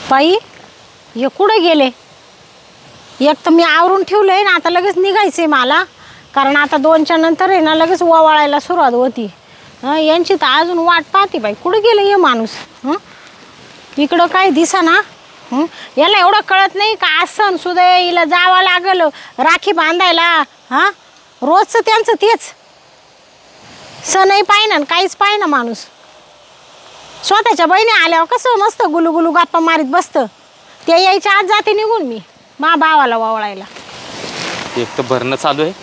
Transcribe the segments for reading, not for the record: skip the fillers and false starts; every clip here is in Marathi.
बाई हे कुठे गेले? एक तर मी आवरून ठेवलंय ना, आता लगेच निघायचंय मला, कारण आता 2च्या नंतर आहे ना लगेच ओवाळायला सुरुवात होती. यांची तर अजून वाट पाहते बाई, कुठे गेलं हे माणूस? इकडं काय दिसेना. याला एवढं कळत नाही का आज सण सुद्धा हिला जावं लागल राखी बांधायला. रोजचं त्यांचं तेच, सणही पाहिना काहीच पाहिना माणूस. स्वतःच्या बहिणी आल्यावर कसं मस्त गुलुगुलू गप्पा मारीत बसतं. ते यायच्या आज जाते निघून मी मा भावाला वावळायला. एक तर भरणं चालू आहे,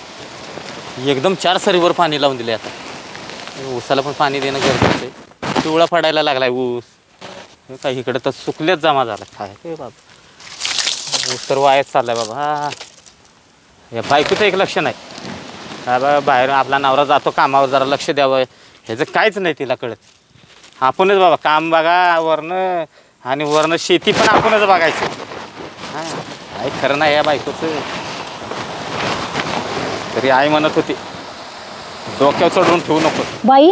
एकदम 4 सरीवर पाणी लावून दिले. आता ऊसाला पण पाणी देणं गरजेचं आहे. पिवळा पडायला लागलाय ऊस. काही इकडे तर सुकलेच जमा झाला. काय ते बाबा, ऊस तर वायाच चाललाय बाबा. या बायकोचं एक लक्ष नाही. बाबा बाहेर आपला नवरा जातो कामावर, जरा लक्ष द्यावं ह्याचं काहीच नाही तिला कळत. आपणच बाबा काम बघा वरनं, आणि वरनं शेती पण आपणच बघायचं. काय खरं नाही या बायकोचं. तरी आई म्हणत होती डोक्यावर चढवून ठेवू नको. बाई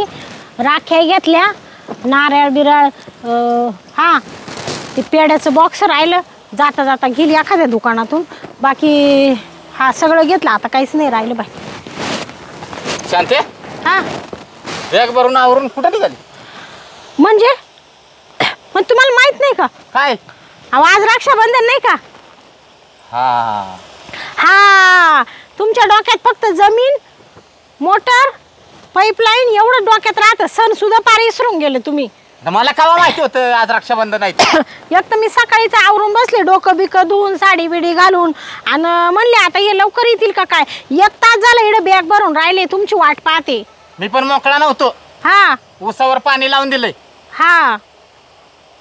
राख्या घेतल्या, नारळ बिरळ, ते पेड्याचं बॉक्स राहिलं, जाता जाता गेली एखाद्या दुकानातून. बाकी सगळं घेतलं, आता काहीच नाही राहिलं बाई. शांते बॅग भरून आवरून कुठं निघाली? म्हणजे मग तुम्हाला माहित नाही का काय? आज रक्षाबंधन नाही का? तुमच्या डोक्यात फक्त जमीन, मोटर, पाईपलाईन एवढं डोक्यात राहतं. सण सुद्धा पार विसरून गेले तुम्ही. मला केव्हा माहिती होतं आज रक्षाबंधन आहे? एक तर मी सकाळीच आवरून बसले, डोकं बिकं धुवून साडी बिडी घालून, आणि म्हणले आता हे लवकर येतील का काय. 1 तास झालं इकडे बॅग भरून राहिले, तुमची वाट पाहते. मी पण मोकळा नव्हतो. ऊसावर पाणी लावून दिलंय.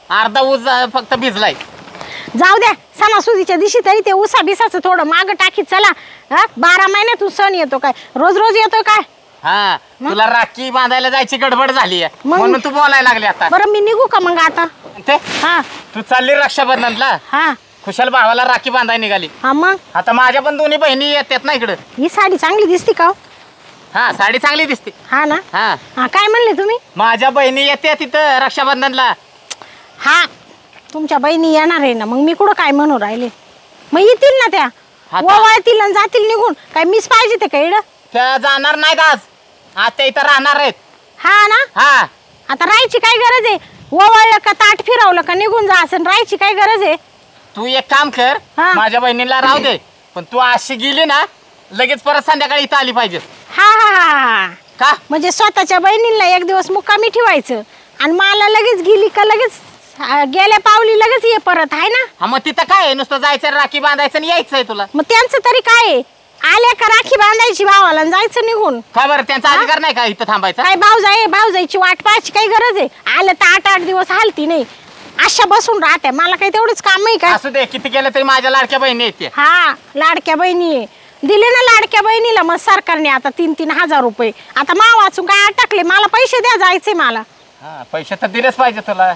अर्धा ऊस फक्त भिजलाय. जाऊ द्या, सणासुदीच्या दिवशी तरी ते उसा बिसाचं थोडं माग टाकीत चला. 12 महिन्यातून सण येतो काय, रोज रोज येतो काय? तुला राखी बांधायला जायची गडबड झाली म्हणून तू बोलायला लागली. आता बरं मी निघू का मग आता? तू चालली रक्षाबंधनला, खुशाल भावाला राखी बांधायला निघाली. मग आता माझ्या पण दोन्ही बहिणी येतात ना इकडं. ही साडी चांगली दिसते का? साडी चांगली दिसते. ना काय म्हणले तुम्ही? माझ्या बहिणी येते तिथं रक्षाबंधनला. तुमच्या बहिणी येणार आहे ना, मग मी कुठं काय म्हणू राहिले? मग येतील ना त्या, ओवाळतील आणि जातील निघून. काय मीच पाहिजे ते काय? त्या जाणार नाहीत आज त्या इथं राहणार आहेत. आता राहायची काय गरज आहे? ओवाळलं का ताट फिरवलं का निघून जा, असं राहायची काय गरज आहे? तू एक काम कर, माझ्या बहिणीला राहू दे, पण तू अशी गेली ना लगेच परत संध्याकाळी इथं आली पाहिजे. का म्हणजे स्वतःच्या बहिणीला एक दिवस मुक्कामी ठेवायचं आणि मला लगेच गेली का लगेच गेल्या पावली लगेच ये परत, आहे ना? मग तिथं काय नुसतं जायचं राखी बांधायचं आणि यायचंय तुला. मग त्यांचं तरी काय, आल्या का राखी बांधायची भावाला आणि जायचं निघून. काय बरं त्यांचा अधिकार नाही का इथं थांबायचा? काय भाऊजाईची वाट पाहायची काही गरज आहे? आलं तर 8-8 दिवस हालती नाही, अशा बसून राहत्या. मला काही तेवढंच काम आहे का? असू दे, किती केलं तरी माझ्या लाडक्या बहिणी येते. लाडक्या बहिणी दिले ना लाडक्या बहिणीला मग सरकारने आता 3-3 हजार रुपये. आता मा वाचून काय अटकले, मला पैसे द्या, जायचे मला. पैसे तर दिलेच पाहिजे तुला.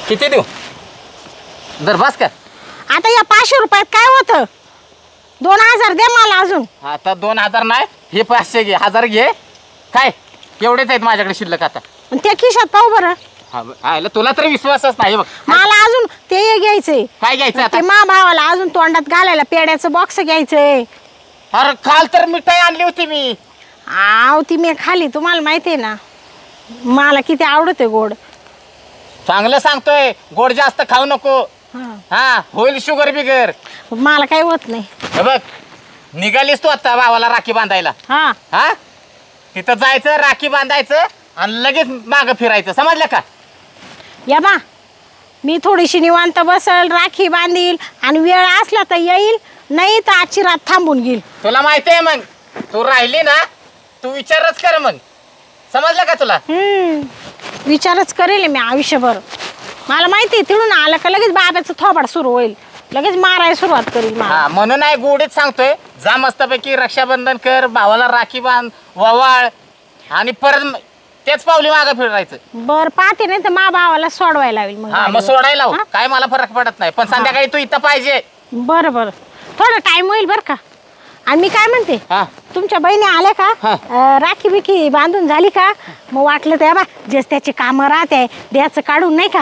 किती देऊ? दर बस का आता या 500 रुपयात काय होतं? 2000 द्या मला अजून. आता 2000 नाही, हे 500 घे, 1000 घे. काय एवढेच आहेत माझ्याकडे शिल्लक आता. त्या खिशात पाहू बरं. तुला तरी विश्वासच नाही बघ. मला अजून ते घ्यायचंय. काय घ्यायचं? ते मा भावाला अजून तोंडात घालायला पेड्याचं बॉक्स घ्यायचंय. अरे काल तर मिठाई आणली होती मी. ती मी खाली, तुम्हाला माहितीये ना मला किती आवडते गोड. चांगलं सांगतोय, गोड जास्त खाऊ नको. होईल शुगर बिगर. मला काही होत नाही. बघ निघालीस तू आता भावाला राखी बांधायला. तिथं जायचं, राखी बांधायचं आणि लगेच मागं फिरायचं, समजलं का? या बा, मी थोडीशी निवांत बसल, राखी बांधील आणि वेळ असला तर येईल, नाही तर आजची रात थांबून घेईल. तुला माहिती आहे मग तू राहिली ना, तू विचारच कर मग, समजलं का तुला? विचारच करेल मी आयुष्यभर. मला माहिती आहे तिळून आलं का लगेच बाब्याचं थोबाड सुरू होईल, लगेच मारायला सुरुवात करील. म्हणून नाही गोडीत सांगतोय, जा मस्तपैकी रक्षाबंधन कर, भावाला राखी बांध, ववाळ आणि परत तेच पावली मागं फिरायचं. बर पाहते, नाही तर मा भावाला सोडवायला लावेल. मग सोडायला काय मला फरक पडत नाही, पण संध्याकाळी तू इथं पाहिजे. बरं थोडा टाइम होईल बर का. आणि मी काय म्हणते, तुमच्या बहिणी आल्या का? राखी बिखी बांधून झाली का? मग वाटलं तर बा जेच त्याचे काम राहते द्यायचं काढून, नाही का?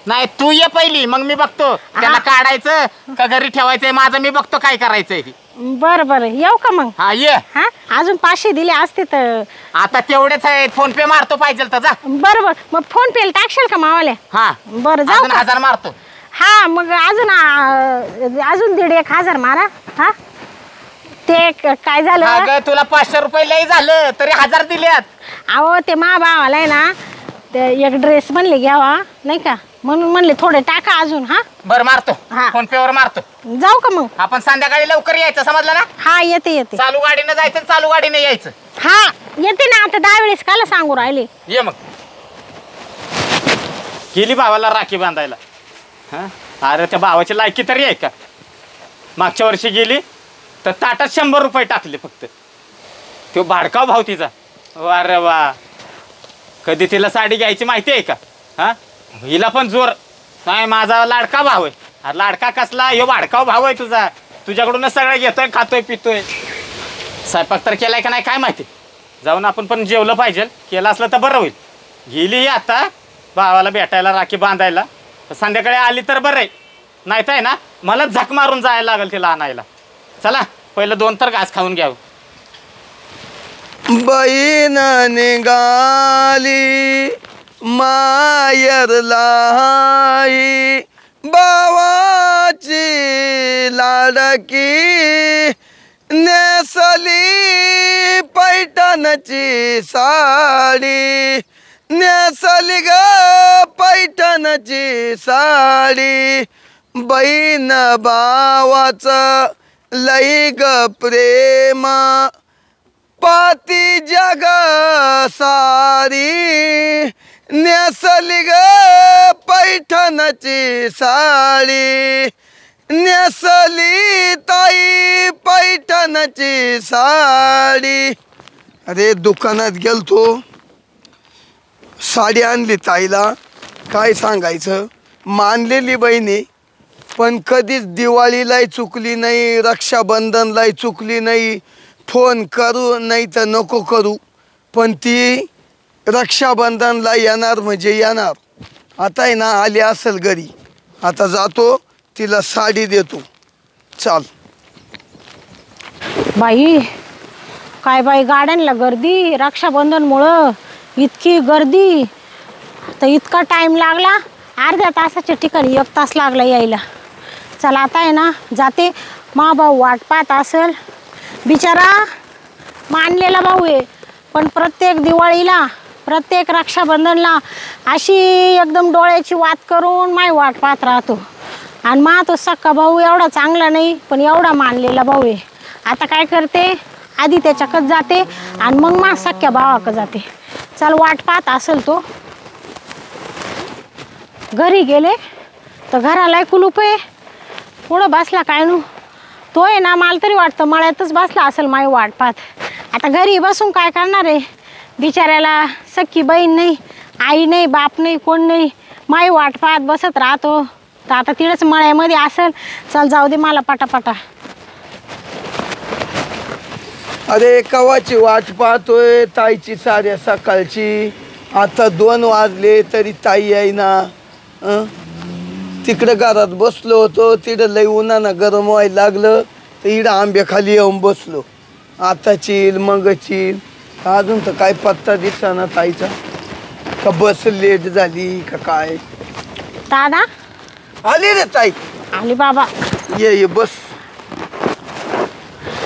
नाही तू ये पहिली मग मी बघतो त्याला काढायचं का घरी ठेवायचंय माझं मी बघतो काय करायचंय ते. बरं बरं येऊ का मग? हा ये. हा अजून 500 दिले असते तर. आता तेवढेच आहे फोन पे मारतो पाहिजे तर जा. बरं बरं मग फोन पे टाकशील का मावाल्या? हा बरं जाऊ अजून का? 1000 मारतो. हा मग अजून 1,500 मारा. हा ते काय झालं अगं तुला 500 रुपये लय झालं तरी 1000 दिल्यात. अहो ते मा भावाला आहे ना ते एक ड्रेस म्हणले घ्यावा नाही का म्हणून म्हणले थोडे टाका अजून. हा बरं मारतो हा. फोन पे वर मारतो. जाऊ का मग? आपण संध्याकाळी लवकर यायचं समजलं ना. हा येते येते. चालू गाडीनं जायचं चालू गाडीने यायचं. हा येते ना आता 10 वेळेस काला सांगू राहिले. ये मग. गेली भावाला राखी बांधायला. हा अरे त्या भावाची लायकी तरी आहे का. मागच्या वर्षी गेली तर ताटात 100 रुपये टाकले फक्त. तो भाडकाव भाव तिचा. वा रे वा. कधी तिला साडी घ्यायची माहिती आहे का. हा हिला पण जोर नाही माझा लाडका भाव आहे. अरे लाडका कसला ह्यो भाडकाव भाव आहे तुझा. तुझ्याकडूनच सगळं घेतोय खातोय पितोय. स्वयंपाक तर केलाय का नाही काय माहिती. जाऊन आपण पण जेवलं पाहिजे. केलं असलं तर बरं होईल. गेली आता भावाला भेटायला राखी बांधायला. संध्याकाळी आली तर बरं आहे. नाही तर आहे ना मला झक मारून जायला लागेल तिला आणायला. चला पहिलं 2 तर घास खाऊन घ्यावं. बहीण निघाली मायरला भावाची लाडकी नेसली पैठणची साडी नेसली ग पैठणची साडी बहीण भावाचं लई ग प्रेम पाती जग सारी नेसली ग पैठणची साडी नेसली ताई पैठणची साडी. अरे दुकानात गेलतो साडी आणली ताईला. काय सांगायचं मानलेली बहिणी पण कधीच दिवाळीलाही चुकली नाही रक्षाबंधनलाही चुकली नाही. फोन करू नाही तर नको करू पण ती रक्षाबंधनला येणार म्हणजे येणार. आता आहे ना आली असेल घरी. आता जातो तिला साडी देतो. चाल बाई काय बाई गाड्यांना गर्दी रक्षाबंधनमुळं इतकी गर्दी. तर इतका टाईम लागला अर्ध्या तासाच्या ठिकाणी 1 तास लागला यायला. चला आता आहे ना जाते. मा भाऊ वाट पाहत असेल बिचारा मानलेला भाऊ आहे पण प्रत्येक दिवाळीला प्रत्येक रक्षाबंधनला अशी एकदम डोळ्याची वात करून माय वाट पाहत राहतो. आणि मा तो सक्का भाऊ एवढा चांगला नाही पण एवढा मानलेला भाऊ आहे. आता काय करते आधी त्याच्याकडे जाते आणि मग मा सख्या भावाकडे जाते. चल वाट पाहत असेल तो. घरी गेले तर घराला कुलूप आहे. पुढं बसला काय नू तो आहे ना मला तरी वाटतं मळ्यातच बसला असेल माई वाट पाहत. आता घरी बसून काय करणार आहे बिचाऱ्याला. सख्खी बहीण नाही आई नाही बाप नाही कोण नाही माई वाट पाहत बसत राहतो. तर आता तिळच मळ्यामध्ये असेल. चल जाऊ दे मला पटापटा. अरे कवाची वाट पाहतोय ताईची साऱ्या सकाळची. आता 2 वाजले तरी ताई येईना. तिकडं घरात बसलो होतो तिकडं लई उन्हानं गरम व्हायला लागलं तर इकडं आंब्याखाली येऊन बसलो. आता चिल मग चिल अजून तर काय पत्ता दिसना ताईचा. का बस लेट झाली का काय. दादा आली रे ताई. आली बाबा. ये बस.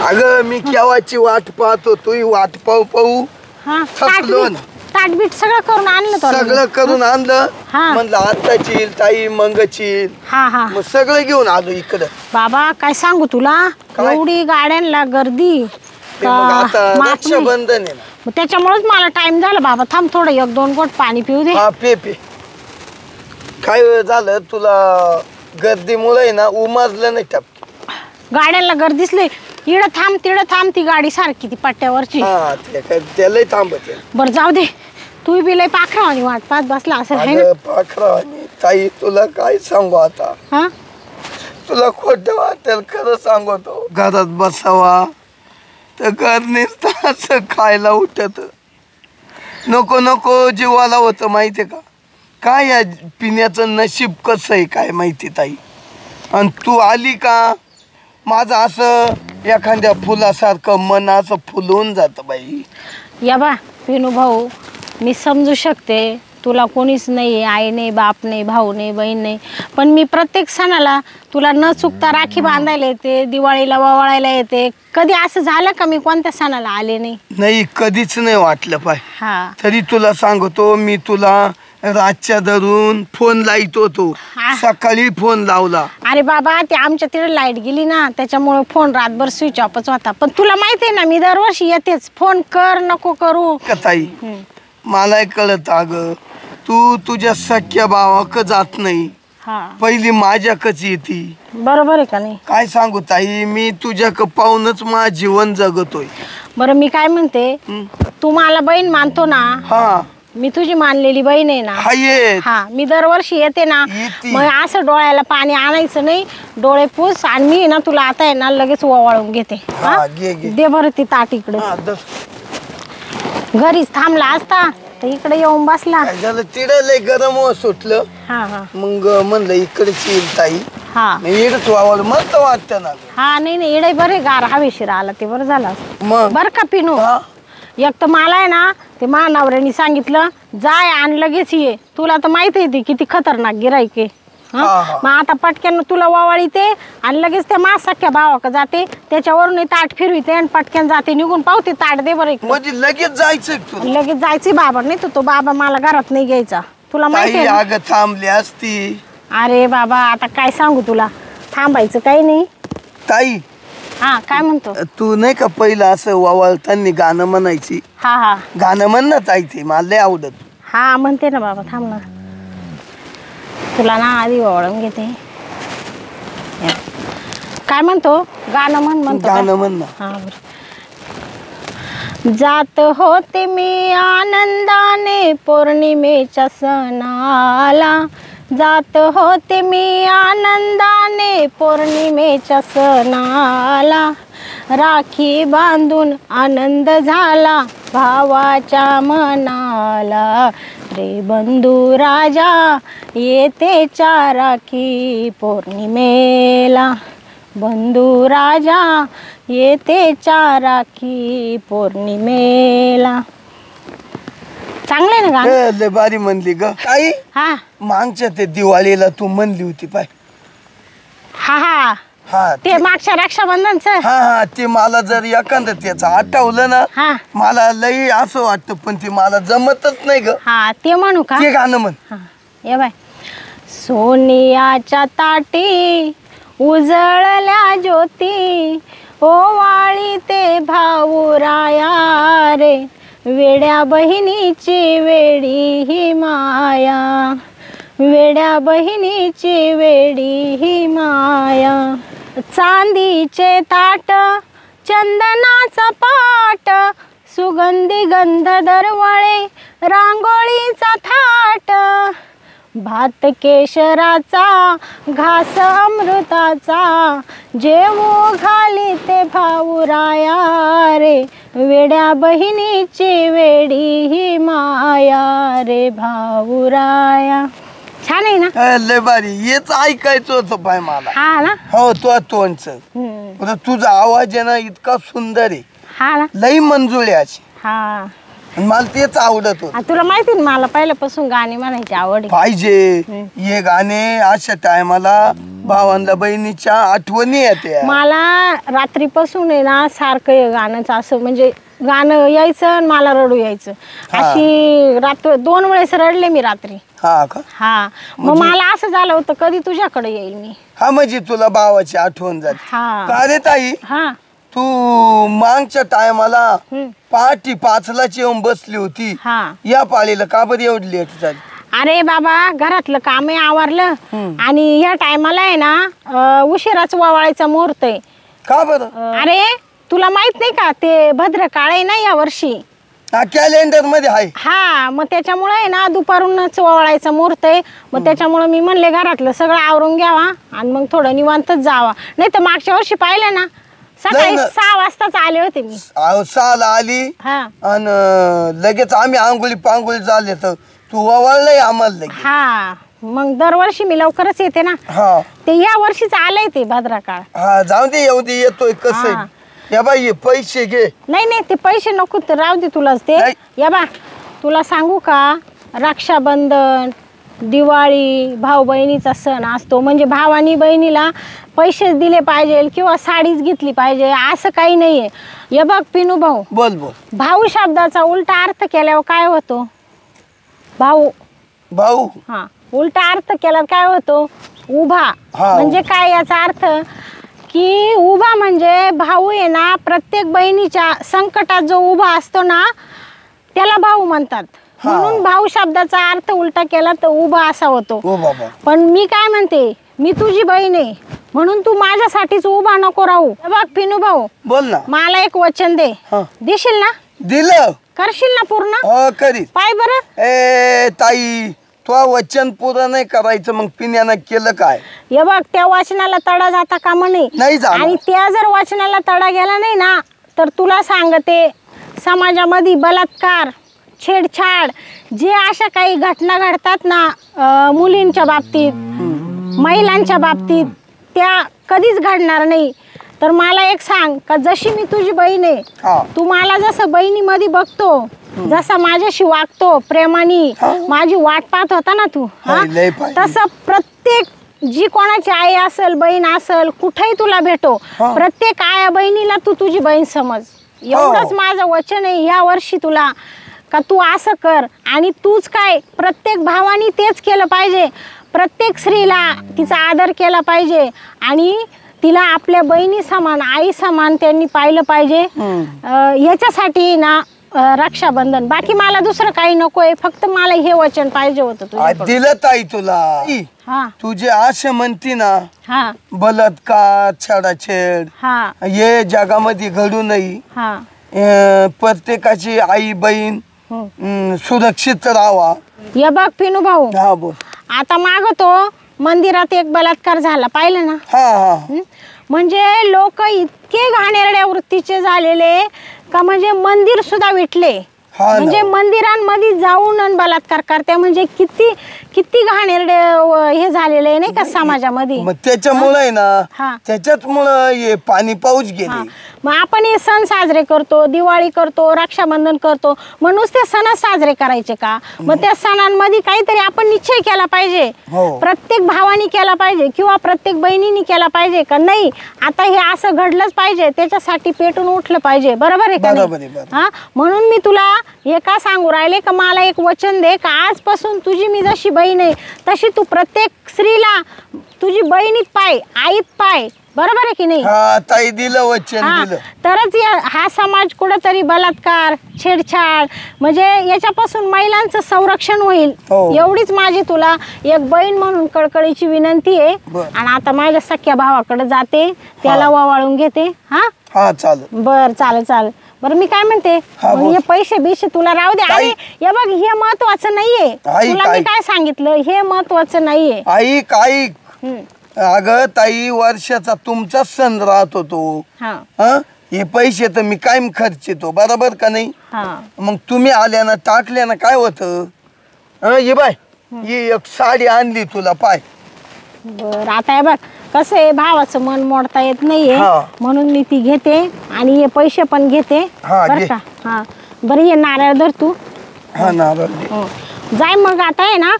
अगं मी केव्हाची वाट पाहतो तू वाट पाहू पाहू हा थकलो ना. ताटबीट सगळं करून आणलं तो. सगळं करून आणलं. हा. म्हणलं आता चिल ताई मग चिल. हा हा मग सगळं घेऊन आलो इकडं. बाबा काय सांगू तुला काय? एवढी गाड्यांना गर्दी ते मग आता रक्षाबंधन आहे ना. त्याच्यामुळेच मला टाइम झाला बाबा. थांब थोडं 1-2 घोट पाणी पिऊ दे. हा पे काय झालं तुला गर्दीमुळे आहे ना उमजलं नाही टप. गाड्यांना गर्दीच लय. इकडं थांब तिकडं थांब ती गाडी सारखी ती पट्ट्यावरची. हा ते काय त्यालाही थांबत. बरं जाऊ दे. तू बी लय पाखरावानी वाट पाहत बसला असेल है ना. अगं पाखरा आणि ताई तुला काय सांगू आता. हा तुला खोटं वाटेल खरं सांगतो. घरात बसावा तर घर नुसतं असं खायला उठत नको नको जीवाला होतं माहितीये का. काय या पिण्याचं नशीब कसं आहे काय माहिती ताई. आणि तू आली का माझं असं एखाद्या फुलासारखं मन असं फुलून जातं बाई. या बा पिनू भाऊ, मी समजू शकते तुला कोणीच नाही, आई नाही, बाप नाही, भाऊ नाही, बहीण नाही, पण मी प्रत्येक सणाला तुला न चुकता राखी बांधायला येते, दिवाळीला ओवाळायला येते. कधी असं झालं का मी कोणत्या सणाला आले नाही? नाही, कधीच नाही वाटलं पाय. हा तरी तुला सांगतो, मी तुला रातच्या धरून फोन लाईत होतो, हा. सकाळी फोन लावला. अरे बाबा, ते आमच्या तिकडे लाईट गेली ना, त्याच्यामुळे फोन रातभर स्विच ऑफच होता. पण तुला माहिती आहे ना, मी दरवर्षी येतेच. फोन कर नको करू. का ताई, मलाही कळत अगं, तू तुझ्या सख्या भावाक जात नाही, हा पहिली माझ्याकच येती. बरोबर आहे का नाही? काय सांगू ताई, मी तुझ्याक पाहूनच माझं जीवन जगतोय. बरं मी काय म्हणते, तू मला बहीण मानतो ना? हा, मी तुझी मानलेली बहीण आहे ना? हा ये. हा, मी दरवर्षी येते ना, येती. मग असं डोळ्याला पाणी आणायचं नाही, डोळे पुस. आणि मी ना तुला आता आहे ना लगेच ओवाळून घेते. हा, हा? घे घे. दे बरं ती ताट इकडे. हा, घरीच थांबला असता तर इकडे येऊन बसला. काय झालं, तिडं लय गरम सुटलं, हा हा मग म्हणलं इकडेच येईल ताई. हा इडच वावर मस्त वाटतं ना गं. हा, नाही नाही, इडे बरे गार हवेशीर आला ते बरं झालं. मग बरं का पिनू, हा. एक तर मला आहे ना ते महानवऱ्याने सांगितलं जाय आणि लगेच ये. तुला तर माहिती आहे ती किती खतरनाक गिराईक आहे. हा, हा. मग आता पटक्यान तुला वावळीते आणि लगेच त्या मा सख्या भावाक जाते, त्याच्यावरून ताट फिरविते आणि पटक्यान जाते निघून. पावते ताट दे बरं. म्हणजे लगेच जायचं तू लगेच जायचे बाबा, नाही तो बाबा मला घरात नाही घ्यायचा. तुला माहिती ताई, आहे ना? अगं थांबली असती. अरे बाबा, आता काय सांगू तुला, थांबायचं काही नाही. ताई, हा काय म्हणतो? तू नाही का पहिलं असं वावळताना गाणं म्हणायची? हा हा गाणं म्हण ना ताई, ते मला लय आवडत. हा म्हणते ना बाबा, थांब ना, तुला ना आधी ओळखून घेते. काय म्हणतो? गाणं म्हणतो का? गाणं म्हण ना. हा बरं. जात होते मी आनंदाने पौर्णिमेच्या सणाला, जात होते मी आनंदाने पौर्णिमेच्या सणाला, राखी बांधून आनंद झाला भावाच्या मनाला, रे बंधू राजा येतेच्या राखी पौर्णिमेला, बंधू राजा येतेच्या राखी पौर्णिमेला. चांगलं आहे ना गाणं? लय भारी म्हणली ग ताई. हा मागच्या ते दिवाळीला तू म्हणली होती पाय. हा हा हा ते मागच्या रक्षाबंधनचं. हा हा, ते मला जर एखादं त्याचं आठवलं ना, हा मला लई असं वाटतं, पण ते मला जमतच नाही ग. हा ते म्हणू का? ते गाणं म्हण. हा ये बाय. सोनियाच्या ताटी उजळल्या ज्योती, ओवाळी ते भाऊराया रे, वेड्या बहिणीची वेडी ही माया, वेड्या बहिणीची वेडी ही माया. चांदीचे ताट चंदनाचा पाट, सुगंधी गंध दरवळे रांगोळीचा थाट, भात केशराचा घास अमृताचा, जेवू घाली ते भाऊराया रे, वेड्या बहिणीची वेडी ही माया रे भाऊराया. छान आहे ना? लय भारी. हेच ऐकायचं होतं पाय मला. हा ना? हो, तो तोंडच. तुझा आवाज आहे ना इतका सुंदर आहे, हा ना? लई मंजुळी अशी. हा, आणि मला तेच आवडत होत. तुला माहिती ना मला पहिल्यापासून गाणी म्हणायची आवड आहे. पाहिजे हे गाणे अशा टायमाला भावांना बहिणीच्या आठवणी येते. मला रात्रीपासून आहे ना सारखं हे गाणंच असं म्हणजे गाणं यायचं आणि मला रडू यायचं. अशी रात्र 2 वेळेस रडले मी रात्री. हा का? हा, मग मला असं झालं होतं कधी तुझ्याकडे येईल मी. हा, म्हणजे तुला भावाची आठवण झाली हा का रे ताई? हा तू मागच्या टायमाला हम्म. पहाटे 5लाच येऊन बसली होती, हा. या पाळीला का बरं एवढी लेट झाली? अरे बाबा, घरातलं कामही आवरलं आणि ह्या टायमाला आहे ना उशिराच वावळायचा मुहूर्त आहे. का बरं? अरे तुला माहित नाही का ते भद्रकाळ आहे ना या वर्षी? हा, कॅलेंडर मध्ये आहे. हा, मग त्याच्यामुळे आहे ना दुपारूनच वावळायचा मुहूर्त आहे. मग त्याच्यामुळे मी म्हणले घरातलं सगळं आवरून घ्यावा आणि मग थोडं निवांतच जावा. नाही तर मागच्या वर्षी पाहिलं ना सकाळी 6 वाजताच आले होते मी. 6ला आली हा आणि लगेच आम्ही आंघोळी पांघोळी झाले तर तू ओवाळलंय आम्हाला लगेच. हा मग दरवर्षी मी लवकरच येते ना. हा ते या वर्षीच आलंय ते भद्रकाळ. हा जाऊ दे येऊ दे येतोय कसं हा. या बाई हे पैसे घे. नाही नाही ते पैसे नको ते राहू दे तुलाच ते. नाही. या बा तुला सांगू का रक्षाबंधन दिवाळी भाऊ बहिणीचा सण असतो म्हणजे भावानी बहिणीला पैसेच दिले पाहिजे किंवा साडीच घेतली पाहिजे असं काही नाहीये. हे बघ पिनू भाऊ बोल बोल. भाऊ शब्दाचा उलटा अर्थ केल्यावर काय होतो भाऊ. भाऊ हा उलटा अर्थ केल्यावर काय होतो उभा. हा. म्हणजे काय याचा अर्थ की उभा म्हणजे भाऊ आहे ना प्रत्येक बहिणीच्या संकटात जो उभा असतो ना त्याला भाऊ म्हणतात. हा. म्हणून भाऊ शब्दाचा अर्थ उलटा केला तर उभा असा होतो. ओ बाबा पण मी काय म्हणते मी तुझी बहीण आहे म्हणून तू माझ्यासाठीच उभा नको राहू. हे बघ पिनू भाऊ बोल ना. मला एक वचन दे. हा. देशील ना दिलं. करशील ना पूर्ण. हो करीत. पाय बरं. ए ताई तो वचन पुरं नाही करायचं मग पिण्यानं केलं काय. हे बघ त्या वाचनाला तडा जाता कामा नाही नाही जाणार. आणि त्या जर वाचनाला तडा गेला नाही ना तर तुला सांगते समाजामध्ये बलात्कार छेडछाड जे अशा काही घटना घडतात ना मुलींच्या बाबतीत महिलांच्या बाबतीत त्या कधीच घडणार नाही. तर मला एक सांग का जशी मी तुझी बहीण आहे हा. तू मला जसं बहिणीमध्ये बघतो जसा माझ्याशी वागतो प्रेमाने हा. माझी वाट पाहत होता ना तू हा? हाय, लय पाहिजे. तसं प्रत्येक जी कोणाची आई असेल बहीण असेल कुठेही तुला भेटो हा. प्रत्येक आया बहिणीला तू तुझी बहीण समज. एवढंच माझं वचन आहे या वर्षी तुला का तू असं कर. आणि तूच काय प्रत्येक भावानी तेच केलं पाहिजे. प्रत्येक स्त्रीला तिचा आदर केला पाहिजे आणि तिला आपल्या बहिणी समान आई समान त्यांनी पाहिलं पाहिजे. याच्यासाठी ना रक्षाबंधन बाकी मला दुसरं काही नकोय फक्त मला हे वचन पाहिजे होतं तुझ्याकडून. दिलं ताई तुला. हा तुझे आशे म्हणती ना हा बलात्कार छेडाछेड हा हे जगामध्ये घडू नये. हा प्रत्येकाची आई बहीण सुरक्षित राहावा. ये बघ पिनू भाऊ हा बोल. आता मागतो मंदिरात एक बलात्कार झाला पाहिलं ना. हा हा म्हणजे लोक इतके घाणेरड्या वृत्तीचे झालेले का म्हणजे मंदिर सुद्धा विटले. हा ना. म्हणजे मंदिरांमध्ये जाऊन आणि बलात्कार करते म्हणजे किती किती घाणेरडे हे झालेले नाही का समाजामध्ये. मग त्याच्यामुळे आहे हा. ना त्याच्यामुळं हे पाणी पाऊस हा. गेले. मग आपण हे सण साजरे करतो दिवाळी करतो रक्षाबंधन करतो मग नुसते सण साजरे करायचे का. मग त्या सणांमध्ये काहीतरी आपण निश्चय केला पाहिजे. हो. प्रत्येक भावानी केला पाहिजे किंवा प्रत्येक बहिणीनी केला पाहिजे का नाही आता हे असं घडलंच पाहिजे त्याच्यासाठी पेटून उठलं पाहिजे. बरोबर आहे का बरोबर नाही? आहे, बरोबर. हा म्हणून मी तुला हे का सांगू राहिले का मला एक वचन दे का आजपासून तुझी मी जशी बहीण आहे तशी तू प्रत्येक स्त्रीला तुझी बहिणीत पाय आईत पाय. बरोबर आहे की नाही. हा ताई दिलं वचन हा, दिलं. तरच हा समाज कुठंतरी बलात्कार छेडछाड म्हणजे याच्यापासून महिलांचं संरक्षण होईल. हो. एवढीच माझी तुला एक बहीण म्हणून कळकळीची विनंती आहे. बर. आणि आता माझ्या सख्या भावाकडे जाते त्याला वावाळून घेते. हा हा चालेल. बर चालेल चालेल. बरं मी काय म्हणते हा, मग बोल. हे पैसे बिशे तुला राहू दे. ताई. अरे हे बघ हे महत्वाचं नाहीये. ऐक, तुला मी ऐक. काय सांगितलं हे महत्वाचं नाहीये. ऐक ऐक हम्म. अगं ताई वर्षाचा तुमचाच सण राहत होतो. हा हा हे पैसे तर मी कायम खर्चितो बरोबर का नाही. हा मग तुम्ही आल्यानं टाकल्यानं काय होतं. ये बाय ही एक साडी आणली तुला पाय. बर आता हे बघ कसं आहे भावाचं मन मोडता येत नाहीये हा. म्हणून मी ती घेते आणि हे पैसे पण घेते. हा, बर घे. का हा बरं ये नारळ धर तू. हा ना जाय मग आता आहे ना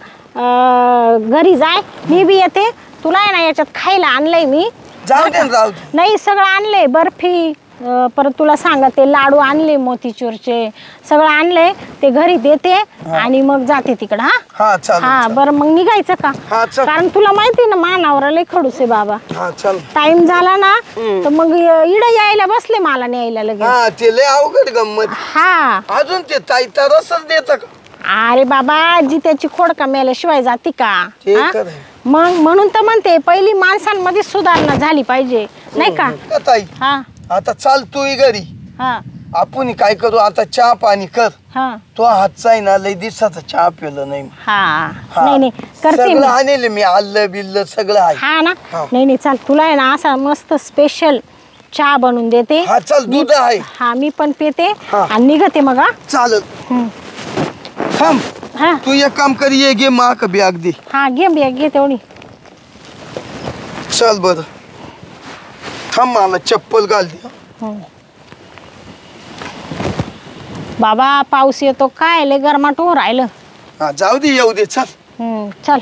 घरी जाय मी बी येते. तुला आहे ना याच्यात खायला आणलंय मी. जाऊ दे ना, जाऊ दे. नाही सगळं आणलंय बर्फी परत तुला सांगते लाडू आणले मोतीचूरचे सगळं आणलंय ते घरी देते आणि मग जाते तिकडं. हा हा चालेल हा चालेल. बरं मग निघायचं का हा चल. कारण तुला माहिती ना मानावर लय खडूस आहे बाबा. हा चल. टाइम झाला ना तर मग इड यायला बसले मला न्यायला लगेच. हा ते लय अवघड गंमत. हा अजून ते ताई तरसच देत का. अरे बाबा जी त्याची खोडका मेल्याशिवाय जाते का. ते हा? खरं आहे. मग म्हणून तर म्हणते पहिली माणसांमध्ये सुधारणा झाली पाहिजे नाही का. का ताई हा आता चाल तू घरी. हा आपण काय करू आता चहा पाणी कर. हा तो हातचा आहे ना लय दिवसाचा चहा पिलं नाही. हा हा. नाही नाही करते सगळं मी. आणले मी आलं बिल्ल सगळं आहे. हा ना हा. नाही नाही चाल तुला आहे ना असा मस्त स्पेशल चहा बनवून देते. हा चल दूध आहे. हा मी पण पिते हा. आणि निघते मग. हा चालत हम्म. थांब हा तू एक काम कर, ये घे माक बॅग दे. हा घे बॅग घे तेवढी. चल बर, थांब मला चप्पल घाल दे. बाबा पाऊस येतो काय लय गरमाट होऊन राहिलं. हा जाऊ दे, येऊ दे, चल. चल.